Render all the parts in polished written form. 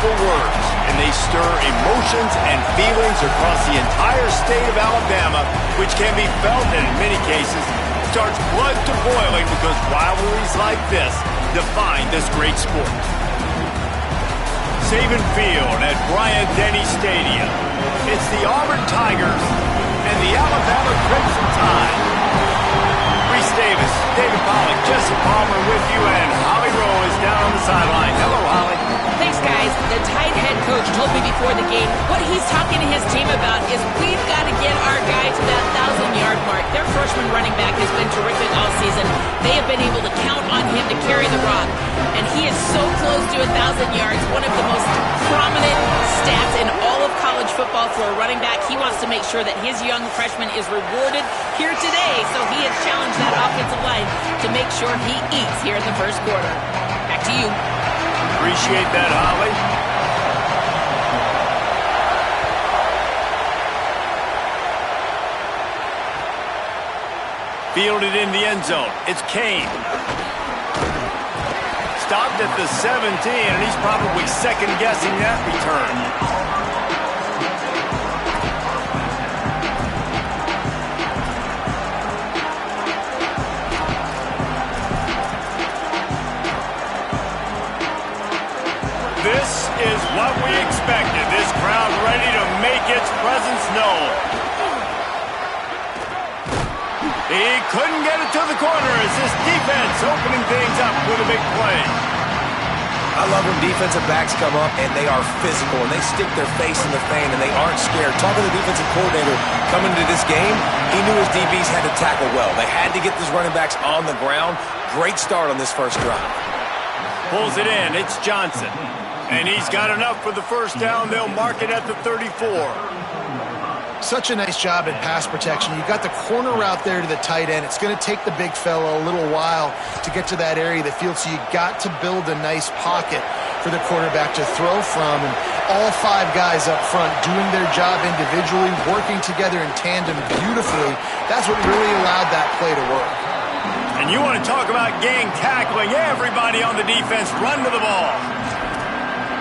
powerful words, and they stir emotions and feelings across the entire state of Alabama, which can be felt and in many cases starts blood to boiling because rivalries like this define this great sport. Saban Field at Bryant-Denny Stadium. It's the Auburn Tigers and the Alabama Crimson Tide. Reese Davis, David Pollack, Jesse Palmer with you, and Holly Rowe is down on the sideline. Hello, Holly. Thanks, guys. The Tide head coach told me before the game what he's talking to his team about is we've got to get our guy to that 1,000-yard mark. Their freshman running back has been terrific all season. They have been able to count on him to carry the rock, and he is so close to 1,000 yards, one of the most prominent stats in all of college football for a running back. He wants to make sure that his young freshman is rewarded here today, so he has challenged that offensive line to make sure he eats here in the first quarter. Back to you. Appreciate that, Holly. Fielded in the end zone. It's Kane. Stopped at the 17, and he's probably second-guessing that return. This is what we expected. This crowd ready to make its presence known. He couldn't get it to the corner as this defense opening things up with a big play. I love when defensive backs come up and they are physical and they stick their face in the fan and they aren't scared. Talking to the defensive coordinator coming into this game, he knew his DBs had to tackle well. They had to get these running backs on the ground. Great start on this first drive. Pulls it in. It's Johnson. And he's got enough for the first down. They'll mark it at the 34. Such a nice job at pass protection. You got the corner route there to the tight end. It's going to take the big fella a little while to get to that area of the field, so you got to build a nice pocket for the quarterback to throw from. And all five guys up front doing their job individually, working together in tandem beautifully. That's what really allowed that play to work. And you want to talk about gang tackling. Everybody on the defense run to the ball.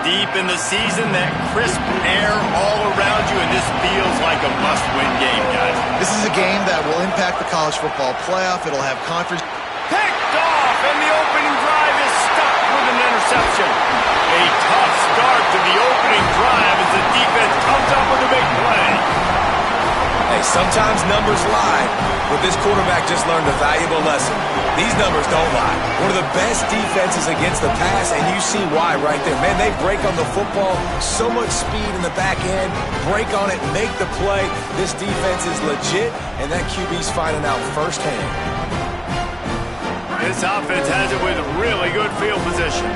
Deep in the season, that crisp air all around you, and this feels like a must-win game, guys. This is a game that will impact the college football playoff. It'll have conference. Picked off, and the opening drive is stopped with an interception. A tough start to the opening drive as the defense comes up with a big play. Hey, sometimes numbers lie, but this quarterback just learned a valuable lesson. These numbers don't lie. One of the best defenses against the pass, and you see why right there. Man, they break on the football, so much speed in the back end, break on it, make the play. This defense is legit, and that QB's finding out firsthand. This offense has it with really good field position.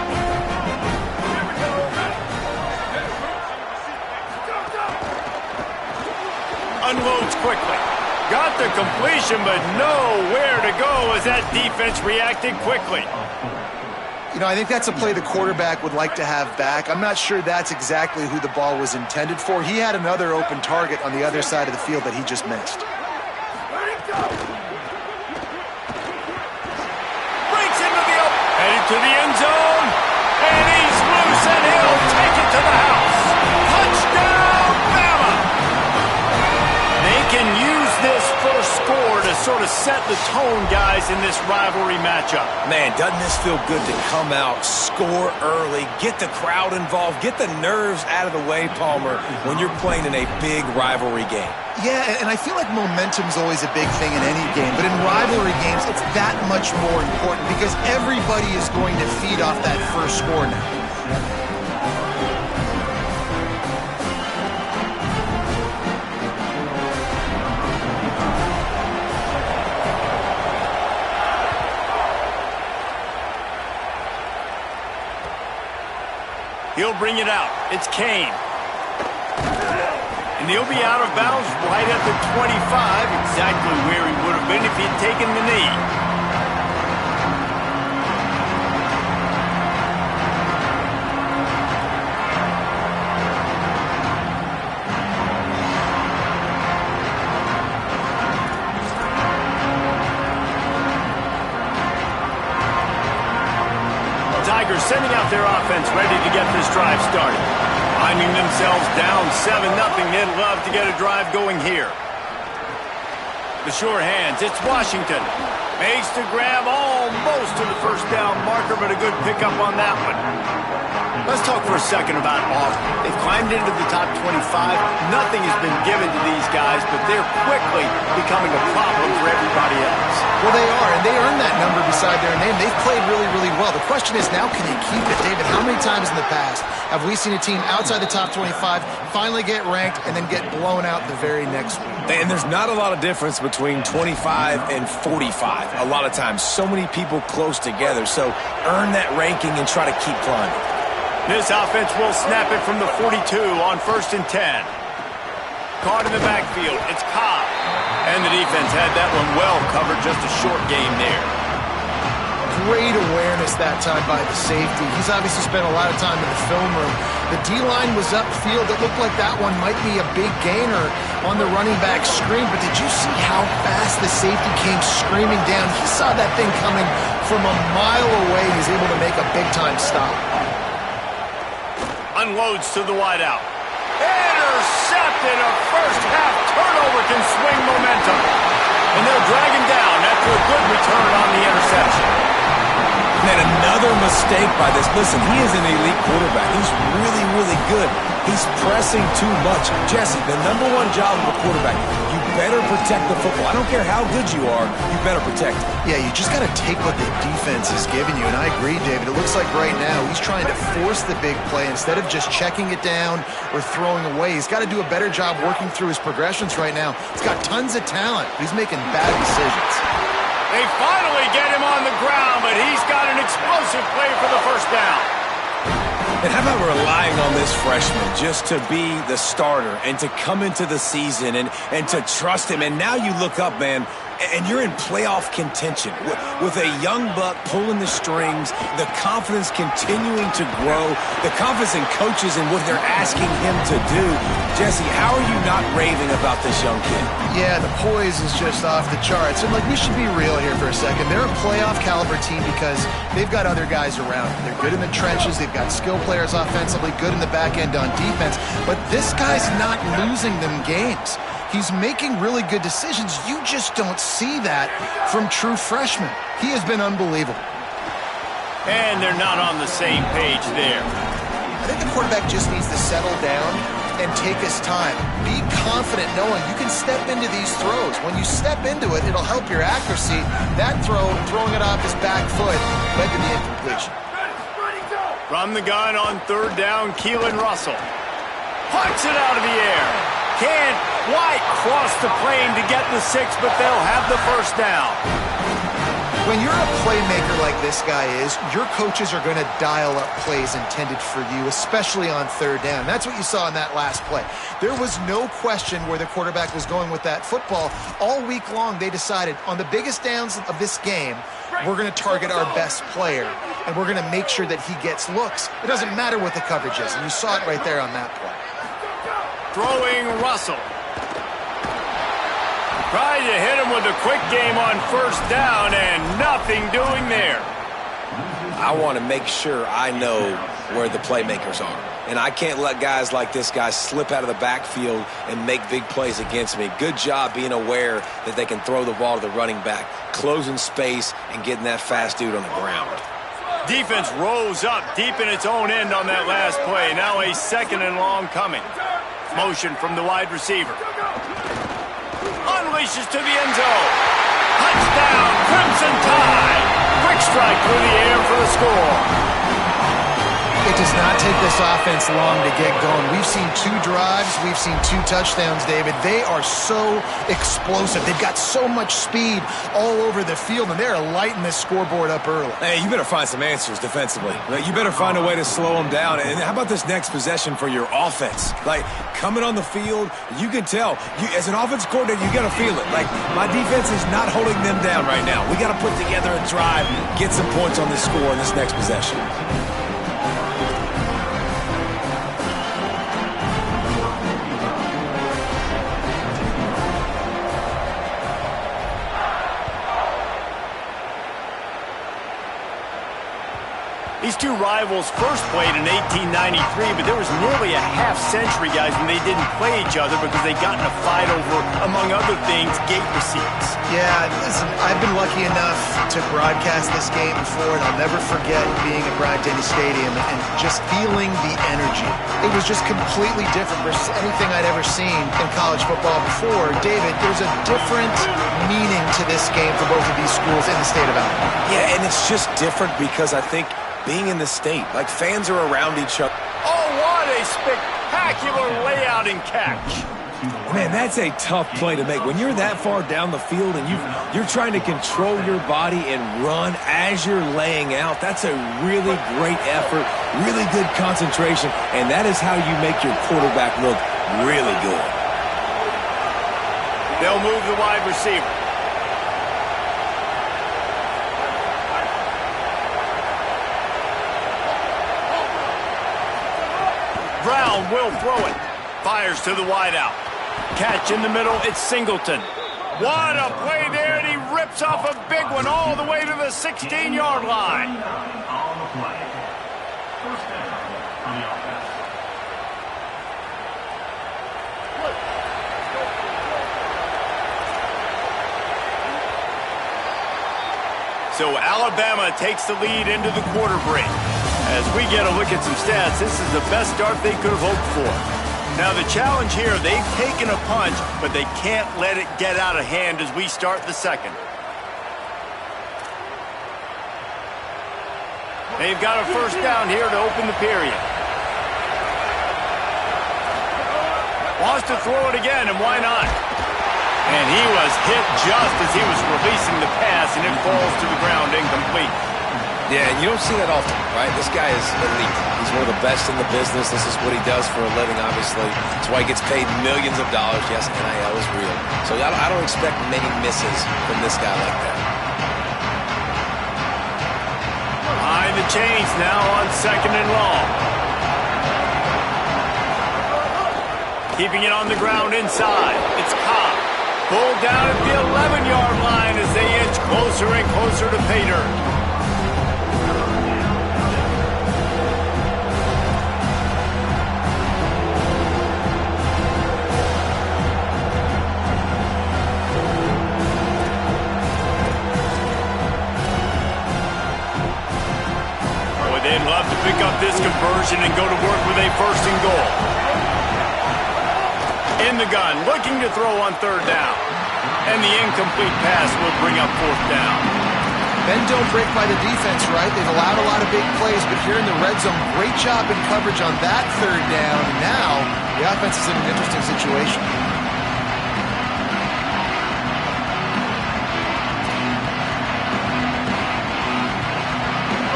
Unloads quickly. Got the completion, but nowhere to go as that defense reacted quickly. You know, I think that's a play the quarterback would like to have back. I'm not sure that's exactly who the ball was intended for. He had another open target on the other side of the field that he just missed. Breaks into the open. Headed to the end zone. And he's loose, and he'll take it to the house. Touchdown, Bama! They can use this first score to sort of set the tone, guys, in this rivalry matchup. Man, doesn't this feel good to come out, score early, get the crowd involved, get the nerves out of the way, Palmer, when you're playing in a big rivalry game? Yeah, and I feel like momentum's always a big thing in any game, but in rivalry games, it's that much more important because everybody is going to feed off that first score now. He'll bring it out. It's Kane. And he'll be out of bounds right at the 25, exactly where he would have been if he'd taken the knee. Tigers sending out their offense ready to get this drive drive started. Finding themselves down 7-0, they'd love to get a drive going here. The sure hands, it's Washington. Makes the grab almost to the first down marker, but a good pickup on that one. Let's talk for a second about Auburn. They've climbed into the top 25. Nothing has been given to these guys, but they're quickly becoming a problem for everybody else. Well, they are, and they earned that number beside their name. They've played really, really well. The question is, now can they keep it? David, how many times in the past have we seen a team outside the top 25 finally get ranked and then get blown out the very next week? And there's not a lot of difference between 25 and 45. A lot of times, so many people close together. So earn that ranking and try to keep climbing. This offense will snap it from the 42 on 1st and 10. Caught in the backfield. It's Cobb. And the defense had that one well covered. Just a short game there. Great awareness that time by the safety. He's obviously spent a lot of time in the film room. The D-line was upfield. It looked like that one might be a big gainer on the running back screen, but did you see how fast the safety came screaming down? He saw that thing coming from a mile away. He's able to make a big-time stop. Unloads to the wideout. Intercepted. A first-half turnover can swing momentum. And they'll drag him down after a good return on the interception. And another mistake by this. Listen, he is an elite quarterback. He's really, really good. He's pressing too much. Jesse, the #1 job of a quarterback, you better protect the football. I don't care how good you are, you better protect it. Yeah, you just got to take what the defense is giving you. And I agree, David. It looks like right now he's trying to force the big play instead of just checking it down or throwing away. He's got to do a better job working through his progressions right now. He's got tons of talent. He's making bad decisions. They finally get him on the ground, but he's got an explosive play for the first down. And how about relying on this freshman just to be the starter and to come into the season and to trust him? And now you look up, man, and you're in playoff contention with a young buck pulling the strings, the confidence continuing to grow, the confidence in coaches and what they're asking him to do. Jesse, how are you not raving about this young kid? Yeah, the poise is just off the charts. And, we should be real here for a second. They're a playoff caliber team because they've got other guys around them. They're good in the trenches. They've got skill players offensively, good in the back end on defense. But this guy's not losing them games. He's making really good decisions. You just don't see that from true freshmen. He has been unbelievable. And they're not on the same page there. I think the quarterback just needs to settle down and take his time. Be confident knowing you can step into these throws. When you step into it, it'll help your accuracy. That throw, throwing it off his back foot, led to the incompletion. From the gun on 3rd down, Keelan Russell. Punts it out of the air. Can't quite cross the plane to get the 6, but they'll have the first down. When you're a playmaker like this guy is, your coaches are going to dial up plays intended for you, especially on 3rd down. That's what you saw in that last play. There was no question where the quarterback was going with that football. All week long, they decided on the biggest downs of this game, we're going to target our best player, and we're going to make sure that he gets looks. It doesn't matter what the coverage is, and you saw it right there on that play. Throwing Russell. Tried to hit him with a quick game on 1st down, and nothing doing there. I want to make sure I know where the playmakers are. And I can't let guys like this guy slip out of the backfield and make big plays against me. Good job being aware that they can throw the ball to the running back, closing space, and getting that fast dude on the ground. Defense rose up deep in its own end on that last play. Now a 2nd and long coming. Motion from the wide receiver. Unleashes to the end zone. Touchdown, Crimson Tide. Quick strike through the air for the score. It does not take this offense long to get going. We've seen 2 drives. We've seen 2 touchdowns, David. They are so explosive. They've got so much speed all over the field, and they're lighting this scoreboard up early. Hey, you better find some answers defensively. You better find a way to slow them down. And how about this next possession for your offense? Coming on the field, you can tell. As an offense coordinator, you got to feel it. My defense is not holding them down right now. We got to put together a drive, get some points on this score in this next possession. These two rivals rivals first played in 1893, but there was nearly a half-century, guys, when they didn't play each other because they got in a fight over, among other things, gate receipts. Yeah, listen, I've been lucky enough to broadcast this game before, and I'll never forget being at Bryant-Denny Stadium and just feeling the energy. It was just completely different versus anything I'd ever seen in college football before. David, there's a different meaning to this game for both of these schools in the state of Alabama. Yeah, and it's just different because I think being in the state, like fans are around each other. Oh, what a spectacular layout and catch. Man, that's a tough play to make. When you're that far down the field and you're trying to control your body and run as you're laying out, that's a really great effort, really good concentration, and that is how you make your quarterback look really good. They'll move the wide receiver. Brown will throw it. Fires to the wideout. Catch in the middle, it's Singleton. What a play there, and he rips off a big one all the way to the 16-yard line. So Alabama takes the lead into the quarter break. As we get a look at some stats, this is the best start they could have hoped for. Now the challenge here, they've taken a punch, but they can't let it get out of hand as we start the second. They've got a first down here to open the period. Wants to throw it again, and why not? And he was hit just as he was releasing the pass, and it falls to the ground incomplete. Yeah, and you don't see that often, right? This guy is elite. He's one of the best in the business. This is what he does for a living, obviously. That's why he gets paid millions of dollars. Yes, NIL is real. So I don't expect many misses from this guy like that. Behind the chains now on second and long. Keeping it on the ground inside. It's Cobb. Pulled down at the 11-yard line as they inch closer and closer to pay dirt. They'd love to pick up this conversion and go to work with a first and goal. In the gun, looking to throw on third down. And the incomplete pass will bring up fourth down. Bend don't break by the defense, right? They've allowed a lot of big plays, but here in the red zone, great job in coverage on that third down. And now the offense is in an interesting situation.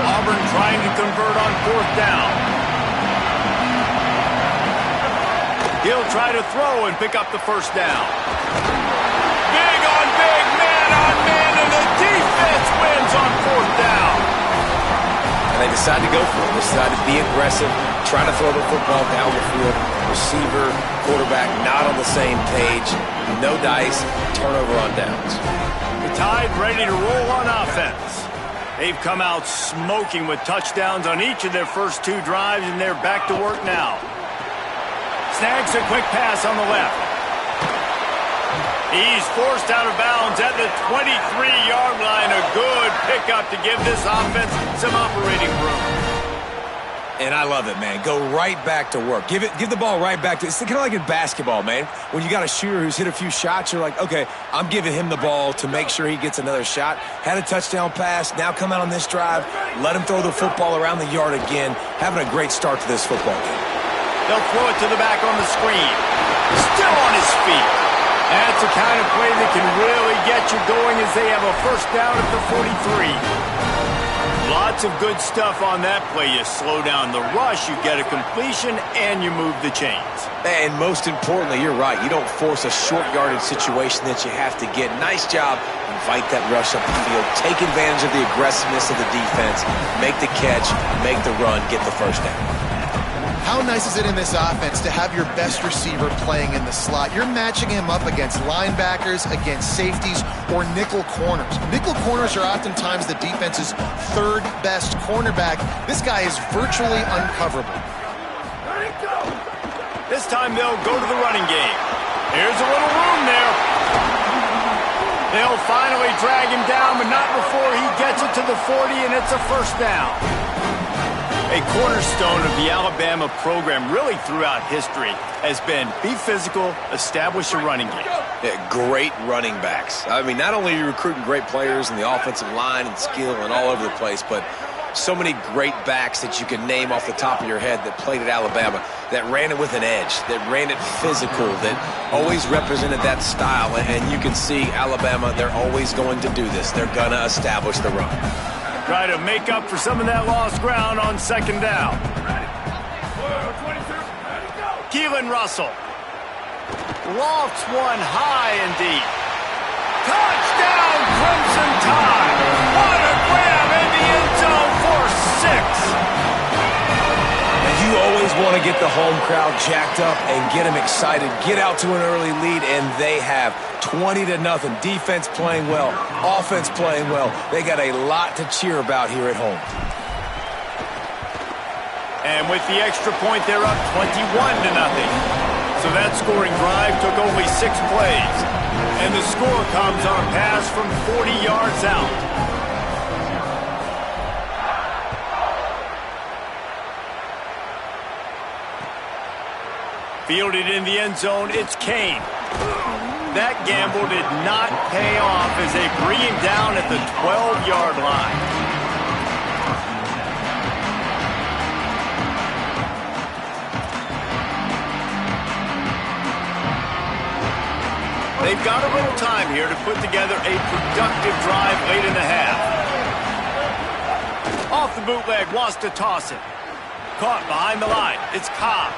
Auburn trying to convert on fourth down. He'll try to throw and pick up the first down. Big on big, man on man, and the defense wins on fourth down. And they decide to go for it. They decide to be aggressive, try to throw the football down the field. Receiver, quarterback not on the same page. No dice, turnover on downs. The Tide ready to roll on offense. They've come out smoking with touchdowns on each of their first two drives, and they're back to work now. Snags a quick pass on the left. He's forced out of bounds at the 23-yard line. A good pickup to give this offense some operating room. And I love it, man. Go right back to work. Give the ball right back to. It's kind of like in basketball, man. When you got a shooter who's hit a few shots, you're like, okay, I'm giving him the ball to make sure he gets another shot. Had a touchdown pass. Now come out on this drive. Let him throw the football around the yard again. Having a great start to this football game. They'll throw it to the back on the screen. Still on his feet. That's the kind of play that can really get you going as they have a first down at the 43. Lots of good stuff on that play. You slow down the rush, you get a completion, and you move the chains. And most importantly, you're right. You don't force a short yardage situation that you have to get. Nice job. Invite that rush up the field. Take advantage of the aggressiveness of the defense. Make the catch, make the run, get the first down. How How nice is it in this offense to have your best receiver playing in the slot? You're matching him up against linebackers, against safeties, or nickel corners. Nickel corners are oftentimes the defense's third best cornerback. This guy is virtually uncoverable. This time they'll go to the running game. Here's a little room there. They'll finally drag him down, but not before he gets it to the 40, and it's a first down. A cornerstone of the Alabama program really throughout history has been be physical, establish a running game. Yeah, great running backs. I mean, not only are you recruiting great players in the offensive line and skill and all over the place, but so many great backs that you can name off the top of your head that played at Alabama, that ran it with an edge, that ran it physical, that always represented that style. And you can see Alabama, they're always going to do this. They're going to establish the run. Try to make up for some of that lost ground on second down. Keelan Russell lofts one high and deep. Touchdown, Crimson Tide! What a grab in the end zone for 6. And you always want to get the home crowd jacked up and get them excited. Get out to an early lead, and they have 20-0. Defense playing well, offense playing well. They got a lot to cheer about here at home. And with the extra point, they're up 21-0. So that scoring drive took only 6 plays. And the score comes on a pass from 40 yards out. Fielded in the end zone, it's Kane. That gamble did not pay off as they bring him down at the 12-yard line. They've got a little time here to put together a productive drive late in the half. Off the bootleg, wants to toss it. Caught behind the line. It's Cobb.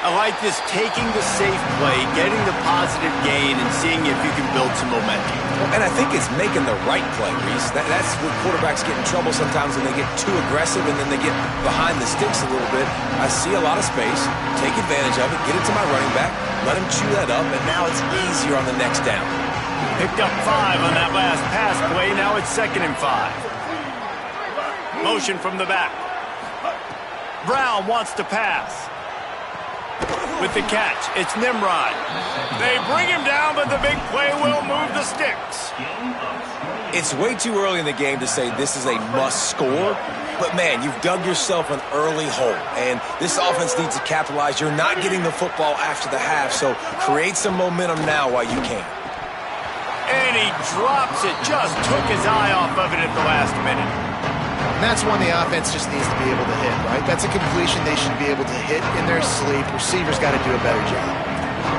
I like this, taking the safe play, getting the positive gain, and seeing if you can build some momentum. And I think it's making the right play, Reese. That's where quarterbacks get in trouble sometimes when they get too aggressive and then they get behind the sticks a little bit. I see a lot of space, take advantage of it, get it to my running back, let him chew that up, and now it's easier on the next down. Picked up 5 on that last pass play. Now it's 2nd and 5. Motion from the back. Brown wants to pass. With the catch, it's Nimrod. They bring him down, but the big play will move the sticks. It's way too early in the game to say this is a must score, but man, you've dug yourself an early hole, and this offense needs to capitalize. You're not getting the football after the half, so create some momentum now while you can. And he drops it, just took his eye off of it at the last minute. And that's one the offense just needs to be able to hit, right? That's a completion they should be able to hit in their sleep. Receivers got to do a better job.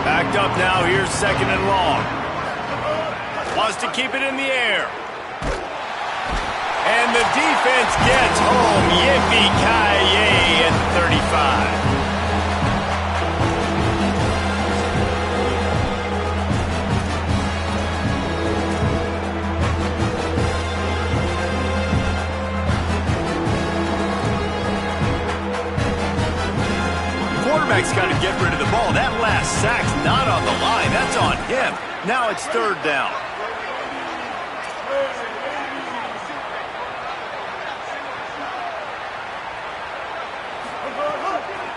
Backed up now, here's 2nd and long. Wants to keep it in the air. And the defense gets home. Yippee-ki-yay at 35. Quarterback's got to get rid of the ball. That last sack's not on the line. That's on him. Now it's 3rd down.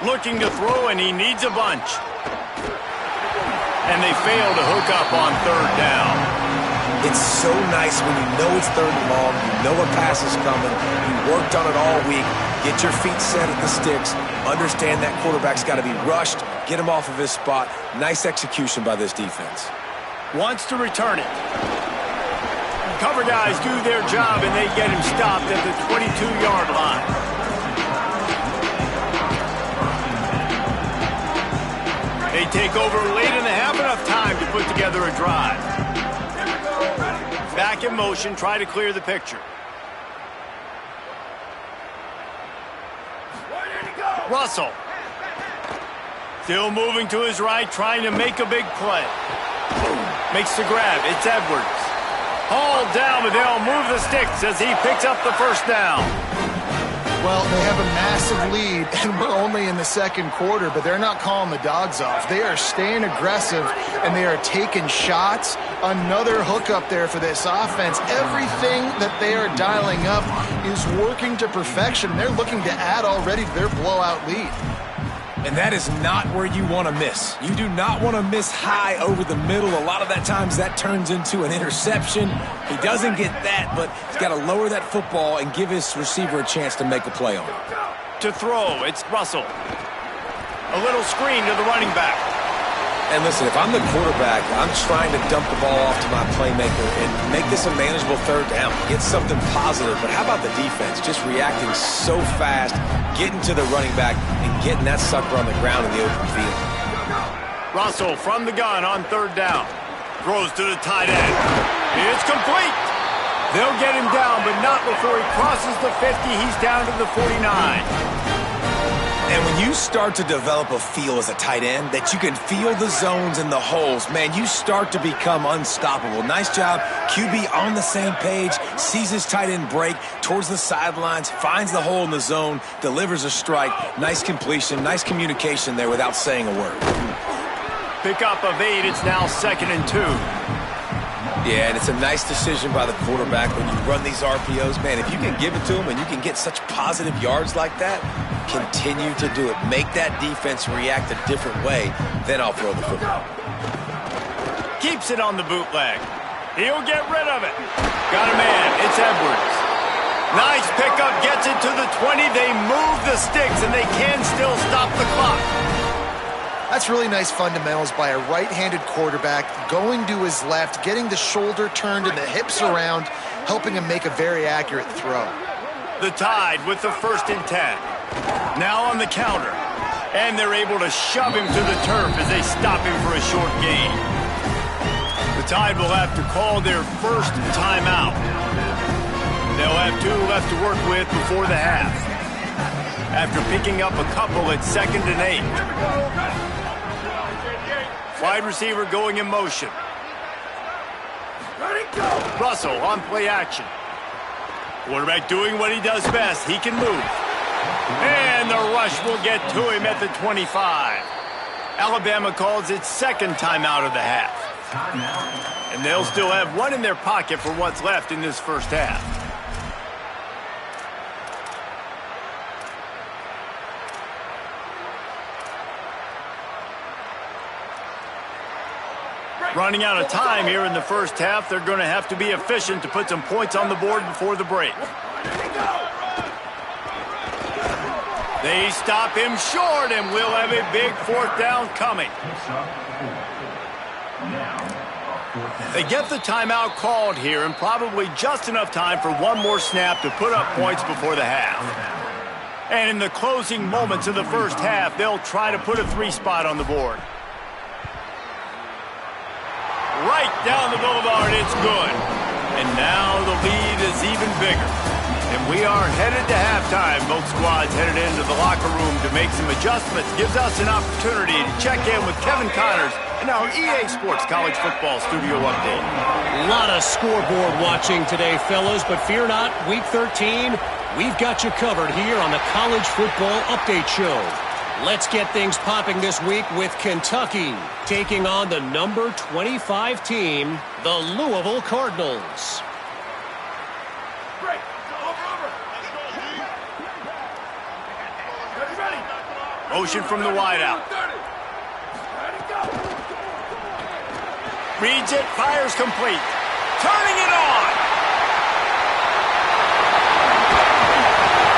Looking to throw, and he needs a bunch. And they fail to hook up on 3rd down. It's so nice when you know it's 3rd and long, you know a pass is coming, you worked on it all week, get your feet set at the sticks, understand that quarterback's got to be rushed, get him off of his spot. Nice execution by this defense. Wants to return it. Cover guys do their job, and they get him stopped at the 22-yard line. They take over late in the half, enough time to put together a drive. Back in motion, try to clear the picture. Russell. Still moving to his right, trying to make a big play. Makes the grab. It's Edwards. Hauled down, but they'll move the sticks as he picks up the first down. Well, they have a massive lead, and we're only in the second quarter, but they're not calling the dogs off. They are staying aggressive, and they are taking shots. Another hookup there for this offense. Everything that they are dialing up is working to perfection. They're looking to add already to their blowout lead. And that is not where you want to miss. You do not want to miss high over the middle. A lot of that times that turns into an interception. He doesn't get that, but he's got to lower that football and give his receiver a chance to make a play on it. To throw, it's Russell. A little screen to the running back. And listen, if I'm the quarterback, I'm trying to dump the ball off to my playmaker and make this a manageable third down. Get something positive. But how about the defense? Just reacting so fast, getting to the running back, and getting that sucker on the ground in the open field. Russell from the gun on third down. Throws to the tight end. It's complete. They'll get him down, but not before he crosses the 50. He's down to the 49. And when you start to develop a feel as a tight end that you can feel the zones and the holes, man, you start to become unstoppable. Nice job. QB on the same page, sees his tight end break towards the sidelines, finds the hole in the zone, delivers a strike. Nice completion, nice communication there without saying a word. Pickup of 8. It's now 2nd and 2. Yeah, and it's a nice decision by the quarterback when you run these RPOs. Man, if you can give it to him and you can get such positive yards like that, continue to do it. Make that defense react a different way, then I'll throw the football. Keeps it on the bootleg. He'll get rid of it. Got a man. It's Edwards. Nice pickup. Gets it to the 20. They move the sticks, and they can still stop the clock. That's really nice fundamentals by a right-handed quarterback, going to his left, getting the shoulder turned and the hips around, helping him make a very accurate throw. The Tide with the 1st and 10. Now on the counter. And they're able to shove him to the turf as they stop him for a short gain. The Tide will have to call their first timeout. They'll have 2 left to work with before the half. After picking up a couple at 2nd and 8. Wide receiver going in motion. Russell on play action. Quarterback doing what he does best. He can move. And the rush will get to him at the 25. Alabama calls its 2nd timeout of the half. And they'll still have 1 in their pocket for what's left in this first half. Running out of time here in the first half. They're going to have to be efficient to put some points on the board before the break. They stop him short, and we'll have a big 4th down coming. They get the timeout called here, and probably just enough time for 1 more snap to put up points before the half. And in the closing moments of the first half, they'll try to put a 3 spot on the board. Right down the boulevard, it's good. And now the lead is even bigger. And we are headed to halftime. Both squads headed into the locker room to make some adjustments. Gives us an opportunity to check in with Kevin Connors in our EA Sports College Football Studio Update. A lot of scoreboard watching today, fellas, but fear not, Week 13, we've got you covered here on the College Football Update Show. Let's get things popping this week with Kentucky taking on the number 25 team, the Louisville Cardinals. Motion from the wideout. Reads it, fires complete. Turning it on.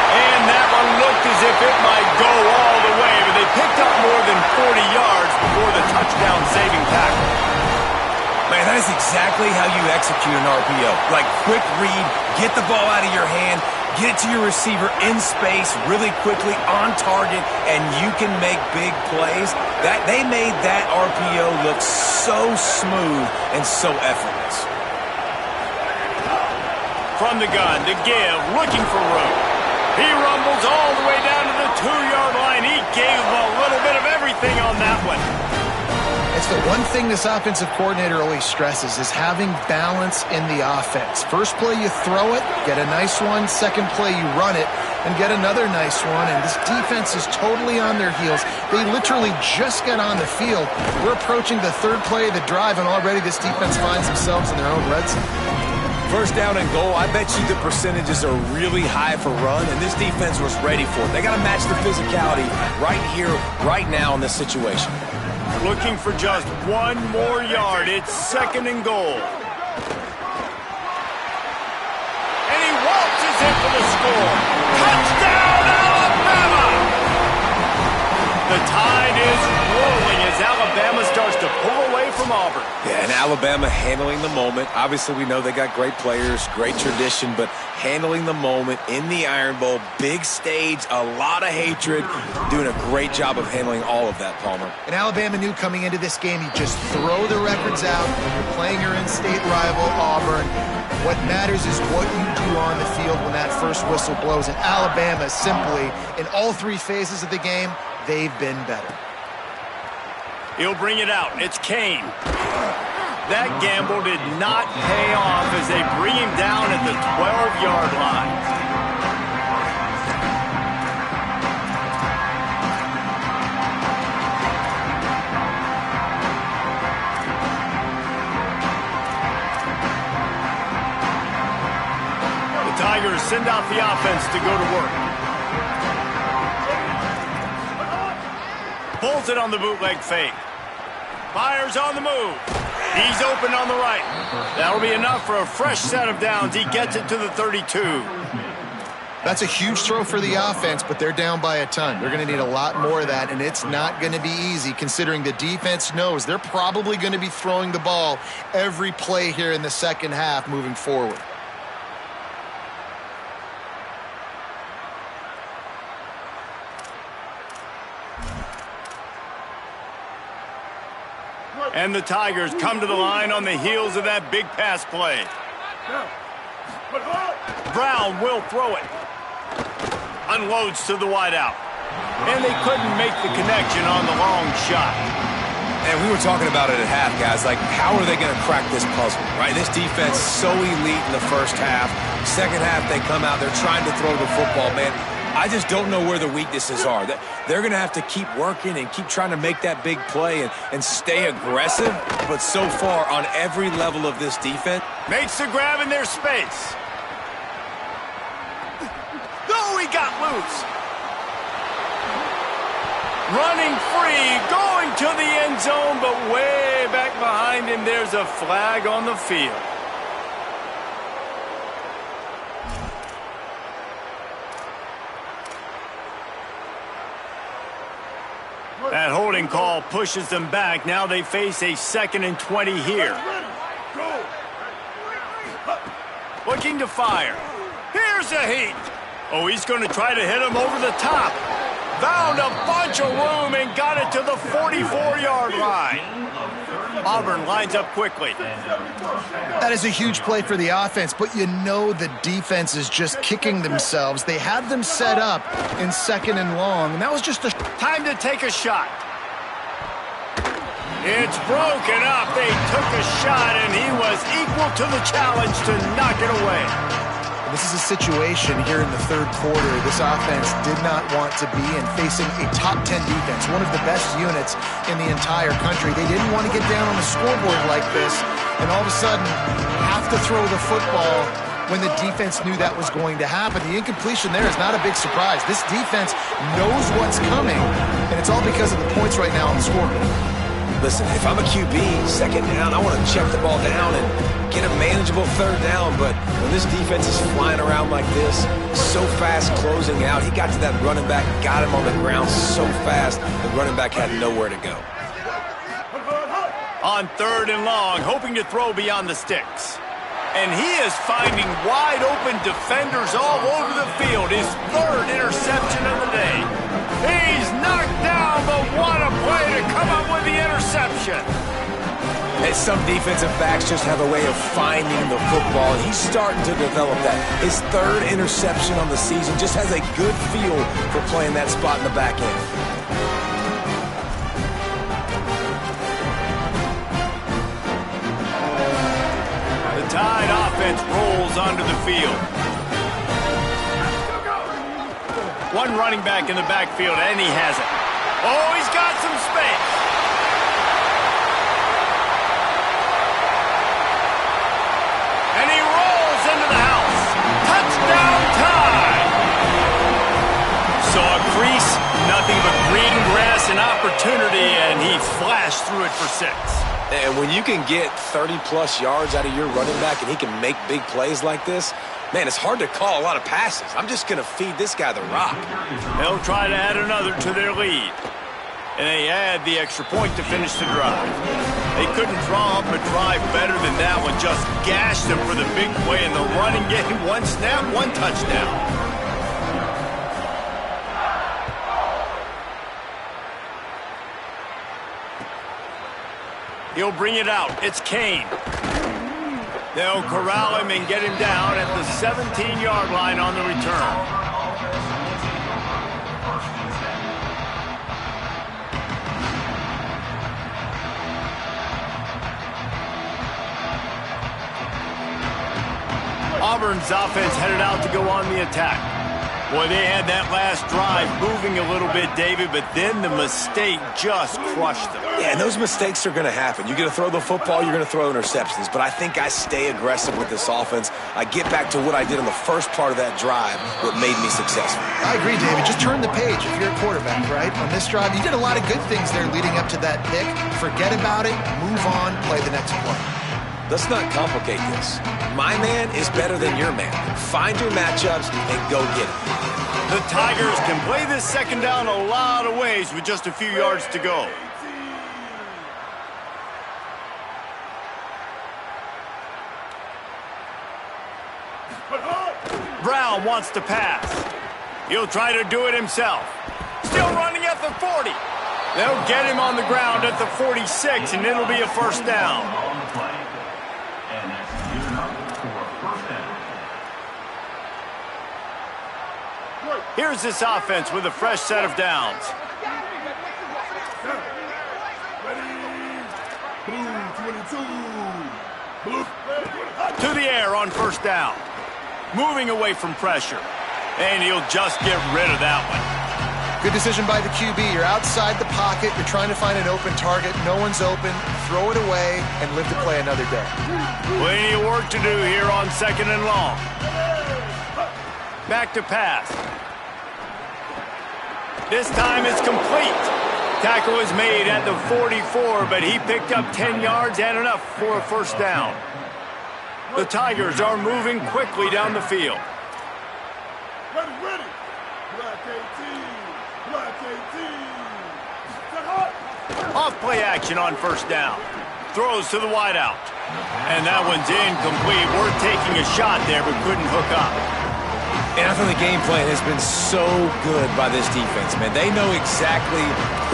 And that one looked as if it might go all the way, but they picked up more than 40 yards before the touchdown-saving tackle. Man, that is exactly how you execute an RPO. Like, quick read, get the ball out of your hand, get it to your receiver in space really quickly on target, and you can make big plays. They made that RPO look so smooth and so effortless. From the gun to give, looking for room. He rumbles all the way down to the 2-yard line. He gave him a little bit of everything on that one. It's the one thing this offensive coordinator always stresses is having balance in the offense. First play you throw it, get a nice one. Second play you run it. and get another nice one. And this defense is totally on their heels. They literally just got on the field. We're approaching the third play of the drive, and already this defense finds themselves in their own red zone. First down and goal, I bet you the percentages are really high for run, and this defense was ready for it. They got to match the physicality right here, right now in this situation. Looking for just one more yard. It's second and goal. And he waltzes in for the score. Touchdown, Alabama! The tide is rolling as Alabama starts to pull away from Auburn. Yeah, and Alabama handling the moment. Obviously, we know they got great players, great tradition, but handling the moment in the Iron Bowl, big stage, a lot of hatred, doing a great job of handling all of that, Palmer. And Alabama knew coming into this game, you just throw the records out. You're playing your in-state rival, Auburn. What matters is what you do on the field when that first whistle blows. And Alabama simply, in all three phases of the game, they've been better. He'll bring it out. It's Kane. That gamble did not pay off as they bring him down at the 12-yard line. The Tigers send out the offense to go to work. Pulls it on the bootleg fake. Fires on the move. He's open on the right. That'll be enough for a fresh set of downs. He gets it to the 32. That's a huge throw for the offense, but they're down by a ton. They're going to need a lot more of that, and it's not going to be easy considering the defense knows they're probably going to be throwing the ball every play here in the second half moving forward. And the Tigers come to the line on the heels of that big pass play. Brown will throw it. Unloads to the wideout. And they couldn't make the connection on the long shot. And we were talking about it at half, guys. Like, how are they going to crack this puzzle, right? This defense so elite in the first half. Second half, they come out. They're trying to throw the football, man. I just don't know where the weaknesses are. They're going to have to keep working and keep trying to make that big play and stay aggressive. But so far, on every level of this defense. Makes the grab in their space. Oh, he got loose. Running free, going to the end zone, but way back behind him, there's a flag on the field. That holding call pushes them back. Now they face a 2nd and 20 here. Looking to fire. Here's a heat. Oh, he's going to try to hit him over the top. Found a bunch of room and got it to the 44-yard line. Auburn lines up quickly. That is a huge play for the offense, but you know the defense is just kicking themselves. They had them set up in 2nd and long, and that was just a time to take a shot. It's broken up. They took a shot, and he was equal to the challenge to knock it away. This is a situation here in the third quarter this offense did not want to be in, facing a top 10 defense, one of the best units in the entire country. They didn't want to get down on the scoreboard like this and all of a sudden have to throw the football when the defense knew that was going to happen. The incompletion there is not a big surprise. This defense knows what's coming, and it's all because of the points right now on the scoreboard. Listen, if I'm a QB, 2nd down, I want to check the ball down and get a manageable 3rd down. But when this defense is flying around like this, so fast closing out, he got to that running back, got him on the ground so fast, the running back had nowhere to go. On 3rd and long, hoping to throw beyond the sticks. And he is finding wide open defenders all over the field. His 3rd interception of the day. He's knocked down, but what a play to come up with the interception. And some defensive backs just have a way of finding the football, and he's starting to develop that. His 3rd interception on the season just has a good feel for playing that spot in the back end. The Tide offense rolls onto the field. One running back in the backfield, and he has it. Oh, he's got some space. And he rolls into the house. Touchdown time. Saw a crease, nothing but green grass and opportunity, and he flashed through it for 6. And when you can get 30-plus yards out of your running back and he can make big plays like this, man, it's hard to call a lot of passes. I'm just going to feed this guy the rock. They'll try to add another to their lead. And they add the extra point to finish the drive. They couldn't draw up a drive better than that one. Just gashed them for the big play in the running game. One snap, one touchdown. He'll bring it out. It's Kane. They'll corral him and get him down at the 17-yard line on the return. Auburn's offense headed out to go on the attack. Boy, they had that last drive moving a little bit, David, but then the mistake just crushed them. Yeah, and those mistakes are going to happen. You're going to throw the football, you're going to throw interceptions. But I think I stay aggressive with this offense. I get back to what I did on the first part of that drive, what made me successful. I agree, David. Just turn the page if you're a quarterback, right? On this drive, you did a lot of good things there leading up to that pick. Forget about it, move on, play the next play. Let's not complicate this. My man is better than your man. Find your matchups and go get it. The Tigers can play this second down a lot of ways with just a few yards to go. Brown wants to pass. He'll try to do it himself. Still running at the 40. They'll get him on the ground at the 46, and it'll be a first down. Here's this offense with a fresh set of downs. To the air on first down. Moving away from pressure. And he'll just get rid of that one. Good decision by the QB. You're outside the pocket. You're trying to find an open target. No one's open. Throw it away and live to play another day. Plenty of work to do here on second and long. Back to pass. This time it's complete. Tackle is made at the 44, but he picked up 10 yards and enough for a first down. The Tigers are moving quickly down the field. Off play action on first down. Throws to the wideout. And that one's incomplete. Worth taking a shot there, but couldn't hook up. And I think the game plan has been so good by this defense, man. They know exactly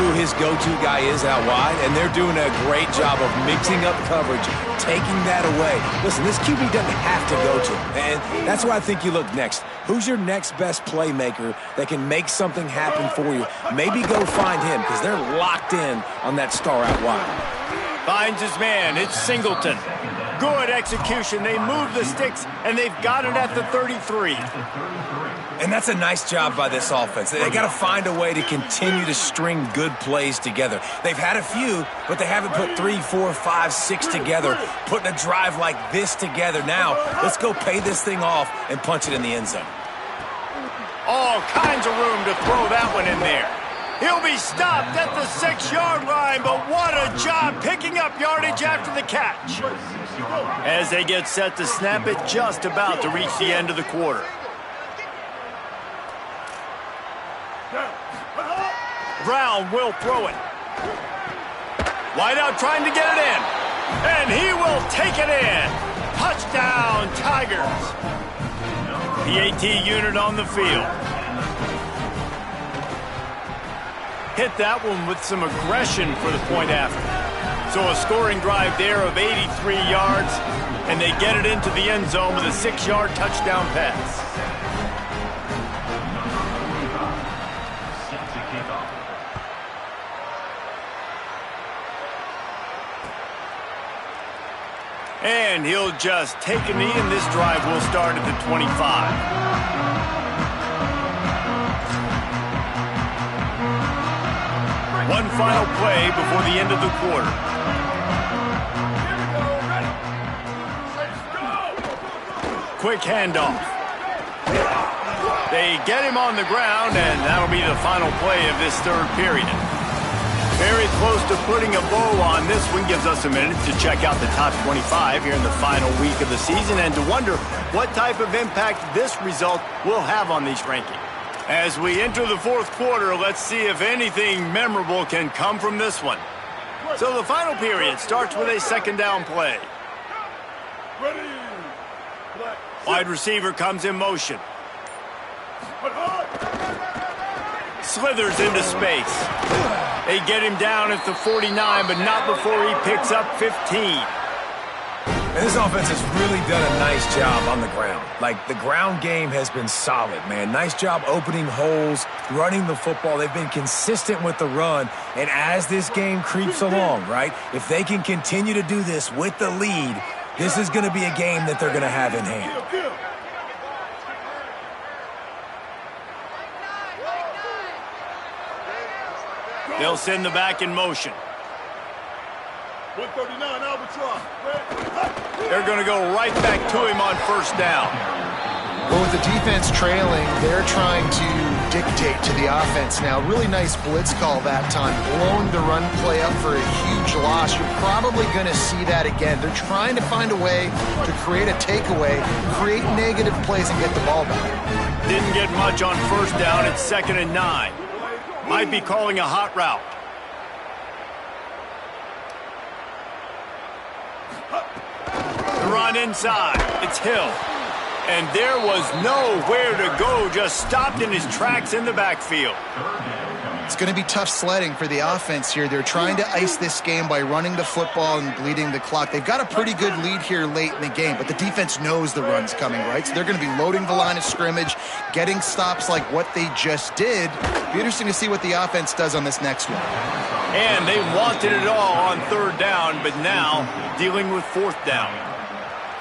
who his go-to guy is out wide, and they're doing a great job of mixing up coverage, taking that away. Listen, this QB doesn't have to go to him, and that's where I think you look next. Who's your next best playmaker that can make something happen for you? Maybe go find him, because they're locked in on that star out wide. Finds his man. It's Singleton. Good execution. They move the sticks, and they've got it at the 33. And that's a nice job by this offense. They got to find a way to continue to string good plays together. They've had a few, but they haven't put 3, 4, 5, 6 together, putting a drive like this together. Now, let's go pay this thing off and punch it in the end zone. All kinds of room to throw that one in there. He'll be stopped at the 6-yard line, but what a job picking up yardage after the catch. As they get set to snap it, just about to reach the end of the quarter. Brown will throw it. Wideout trying to get it in. And he will take it in. Touchdown, Tigers. The AT unit on the field. Hit that one with some aggression for the point after. So a scoring drive there of 83 yards, and they get it into the end zone with a 6-yard touchdown pass. And he'll just take a knee, and this drive will start at the 25. One final play before the end of the quarter. Quick handoff. They get him on the ground, and that'll be the final play of this third period. Very close to putting a bow on this one. Gives us a minute to check out the top 25 here in the final week of the season and to wonder what type of impact this result will have on these rankings. As we enter the fourth quarter, let's see if anything memorable can come from this one. So the final period starts with a second down play. Wide receiver comes in motion. Slithers into space. They get him down at the 49, but not before he picks up 15. And this offense has really done a nice job on the ground. Like, the ground game has been solid, man. Nice job opening holes, running the football. They've been consistent with the run. And as this game creeps along, right, if they can continue to do this with the lead, this is going to be a game that they're going to have in hand. They'll send the back in motion. 139 Albatross. They're going to go right back to him on first down. Well, with the defense trailing, they're trying to dictate to the offense now. Really nice blitz call that time, blowing the run play up for a huge loss. You're probably going to see that again. They're trying to find a way to create a takeaway, create negative plays, and get the ball back. Didn't get much on first down. It's 2nd and 9. Might be calling a hot route. The run inside. It's Hill. And there was nowhere to go, just stopped in his tracks in the backfield. It's going to be tough sledding for the offense here. They're trying to ice this game by running the football and bleeding the clock. They've got a pretty good lead here late in the game, but the defense knows the run's coming, right? So they're going to be loading the line of scrimmage, getting stops like what they just did. Be interesting to see what the offense does on this next one. And they wanted it all on third down, but now dealing with fourth down.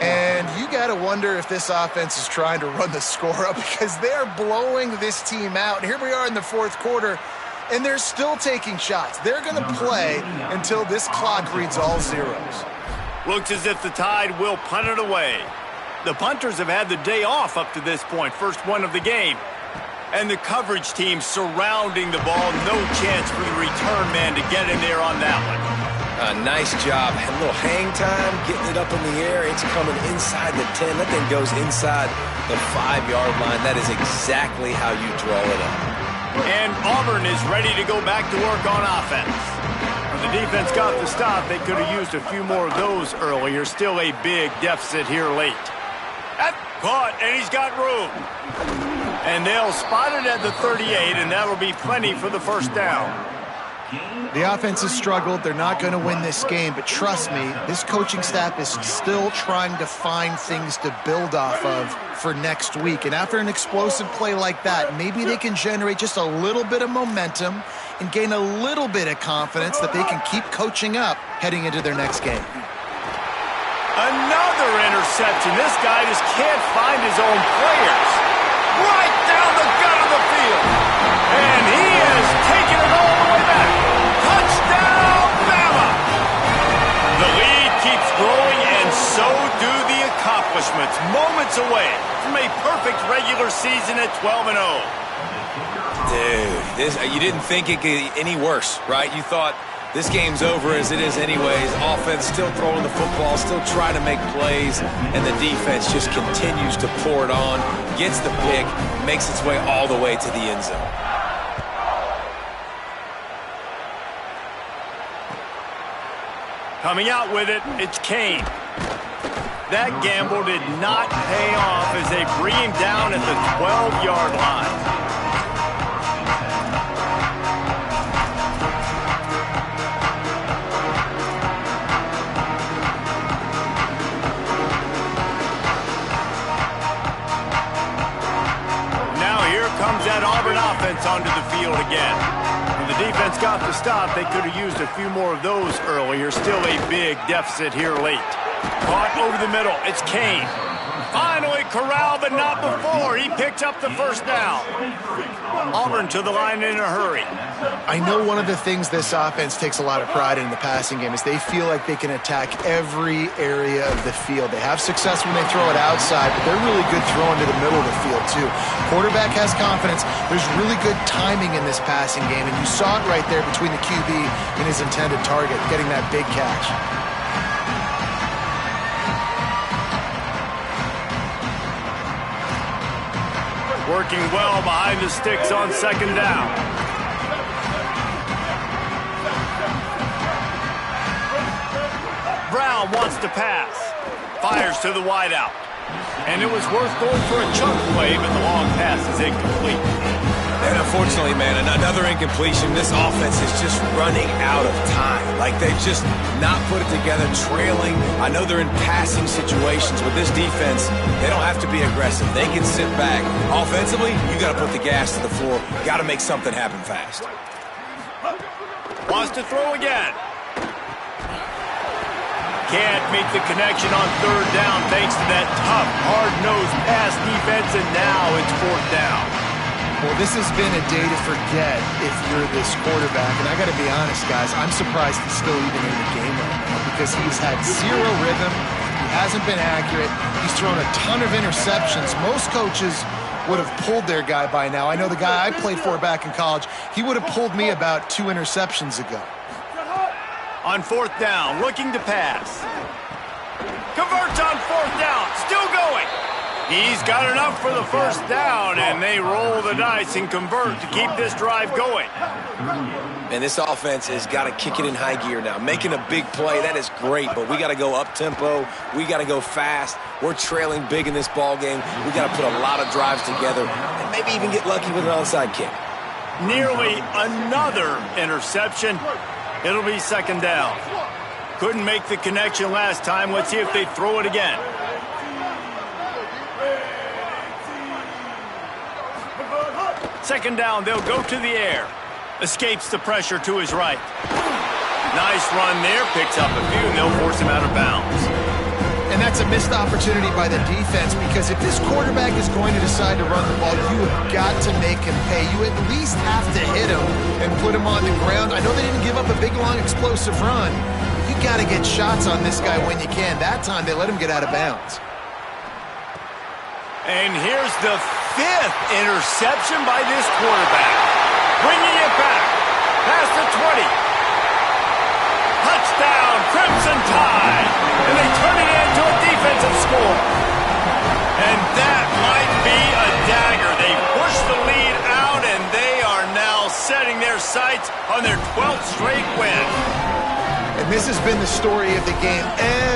And you got to wonder if this offense is trying to run the score up because they're blowing this team out. And here we are in the fourth quarter, and they're still taking shots. They're going to play until this clock reads all zeros. Looks as if the Tide will punt it away. The punters have had the day off up to this point, first one of the game. And the coverage team surrounding the ball, no chance for the return man to get in there on that one. Nice job. A little hang time, getting it up in the air. It's coming inside the 10. That thing goes inside the 5-yard line. That is exactly how you draw it up. And Auburn is ready to go back to work on offense. When the defense got the stop, they could have used a few more of those earlier. Still a big deficit here late. That's caught, and he's got room. And they'll spot it at the 38, and that'll be plenty for the first down. The offense has struggled. They're not going to win this game, but trust me, this coaching staff is still trying to find things to build off of for next week. And after an explosive play like that, maybe they can generate just a little bit of momentum and gain a little bit of confidence that they can keep coaching up heading into their next game. Another interception. This guy just can't find his own players. Right down the gut of the field. And he has taken it all the way back. Touchdown, Bama! The lead keeps growing, and so do the accomplishments. Moments away from a perfect regular season at 12-0. Dude, you didn't think it could get any worse, right? You thought this game's over as it is anyways. Offense still throwing the football, still trying to make plays, and the defense just continues to pour it on, gets the pick, makes its way all the way to the end zone. Coming out with it, it's Kane. That gamble did not pay off as they bring him down at the 12-yard line. Now here comes that Auburn offense onto the field again. When the defense got the stop, they could have used a few more of those earlier. Still a big deficit here late. Caught over the middle. It's Kane. 5 finally corralled, but not before. He picked up the first down. Auburn to the line in a hurry. I know one of the things this offense takes a lot of pride in the passing game is they feel like they can attack every area of the field. They have success when they throw it outside, but they're really good throwing to the middle of the field too. Quarterback has confidence. There's really good timing in this passing game, and you saw it right there between the QB and his intended target, getting that big catch. Working well behind the sticks on second down. Brown wants to pass. Fires to the wideout. And it was worth going for a chunk play, but the long pass is incomplete. And unfortunately, man, another incompletion. This offense is just running out of time. Like, they've just not put it together, trailing. I know they're in passing situations. With this defense, they don't have to be aggressive. They can sit back. Offensively, you got to put the gas to the floor. Got to make something happen fast. Wants to throw again. Can't make the connection on third down thanks to that tough, hard-nosed pass defense, and now it's fourth down. Well, this has been a day to forget if you're this quarterback. And I got to be honest, guys, I'm surprised he's still even in the game right now because he's had zero rhythm. He hasn't been accurate. He's thrown a ton of interceptions. Most coaches would have pulled their guy by now. I know the guy I played for back in college, he would have pulled me about 2 interceptions ago. On fourth down, looking to pass. Converts on fourth down, still going. He's got enough for the first down, and they roll the dice and convert to keep this drive going. And this offense has got to kick it in high gear now. Making a big play, that is great, but we got to go up-tempo. We got to go fast. We're trailing big in this ball game. We got to put a lot of drives together and maybe even get lucky with an onside kick. Nearly another interception. It'll be second down. Couldn't make the connection last time. Let's see if they throw it again. Second down, they'll go to the air. Escapes the pressure to his right. Nice run there, picks up a few, and they'll force him out of bounds. And that's a missed opportunity by the defense because if this quarterback is going to decide to run the ball, you have got to make him pay. You at least have to hit him and put him on the ground. I know they didn't give up a big, long, explosive run. You got to get shots on this guy when you can. That time, they let him get out of bounds. And here's the 5th interception by this quarterback. Bringing it back. Past the 20. Touchdown, Crimson Tide. And they turn it into a defensive score. And that might be a dagger. They push the lead out, and they are now setting their sights on their 12th straight win. And this has been the story of the game.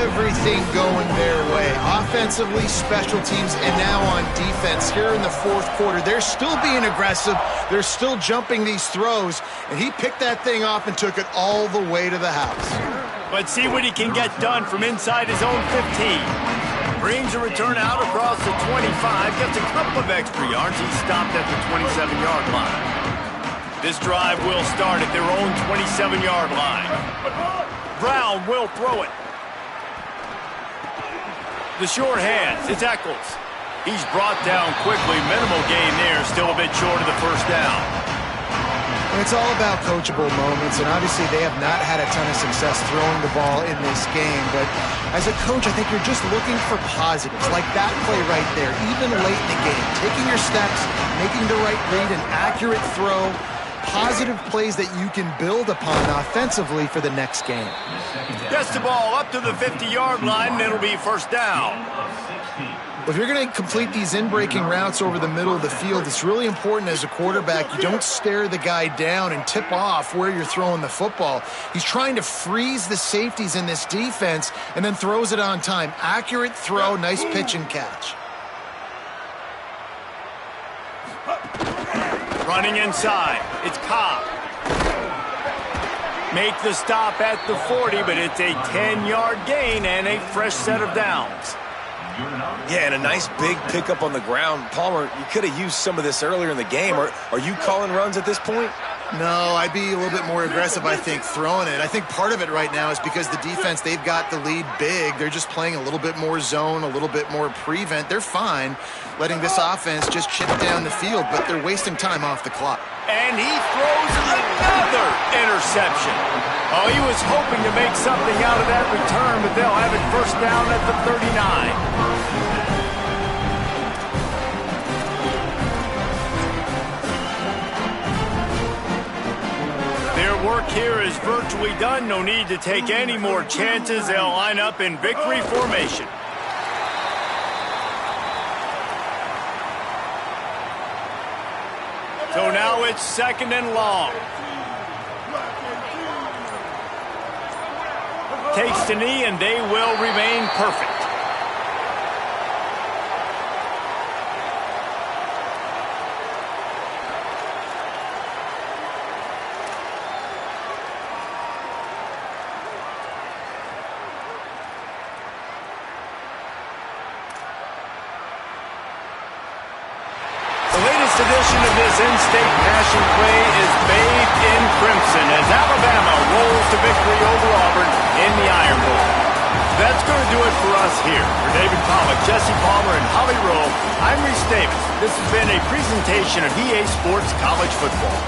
Everything going their way. Offensively, special teams, and now on defense here in the fourth quarter. They're still being aggressive. They're still jumping these throws. And he picked that thing off and took it all the way to the house. Let's see what he can get done from inside his own 15. Brings a return out across the 25. Gets a couple of extra yards. He stopped at the 27-yard line. This drive will start at their own 27-yard line. Brown will throw it. The short hands, it's Eccles. He's brought down quickly. Minimal gain there, still a bit short of the first down. And it's all about coachable moments, and obviously they have not had a ton of success throwing the ball in this game. But as a coach, I think you're just looking for positives, like that play right there, even late in the game. Taking your steps, making the right read, an accurate throw, positive plays that you can build upon offensively for the next game. Gets the ball up to the 50-yard line, and it'll be first down. If you're going to complete these in-breaking routes over the middle of the field, it's really important as a quarterback you don't stare the guy down and tip off where you're throwing the football. He's trying to freeze the safeties in this defense and then throws it on time. Accurate throw, nice pitch and catch. Running inside, it's Cobb. Make the stop at the 40, but it's a 10-yard gain and a fresh set of downs. Yeah, and a nice big pickup on the ground. Palmer, you could have used some of this earlier in the game. Are you calling runs at this point? No, I'd be a little bit more aggressive, I think, throwing it. I think part of it right now is because the defense, they've got the lead big. They're just playing a little bit more zone, a little bit more prevent. They're fine letting this offense just chip down the field, but they're wasting time off the clock. And he throws another interception. Oh, he was hoping to make something out of that return, but they'll have it first down at the 39. Their work here is virtually done. No need to take any more chances. They'll line up in victory formation. So now it's 2nd and long. Takes the knee, and they will remain perfect. Edition of this in-state passion play is bathed in crimson as Alabama rolls to victory over Auburn in the Iron Bowl. That's going to do it for us here. For David Pollack, Jesse Palmer, and Holly Rowe, I'm Reese Davis. This has been a presentation of EA Sports College Football.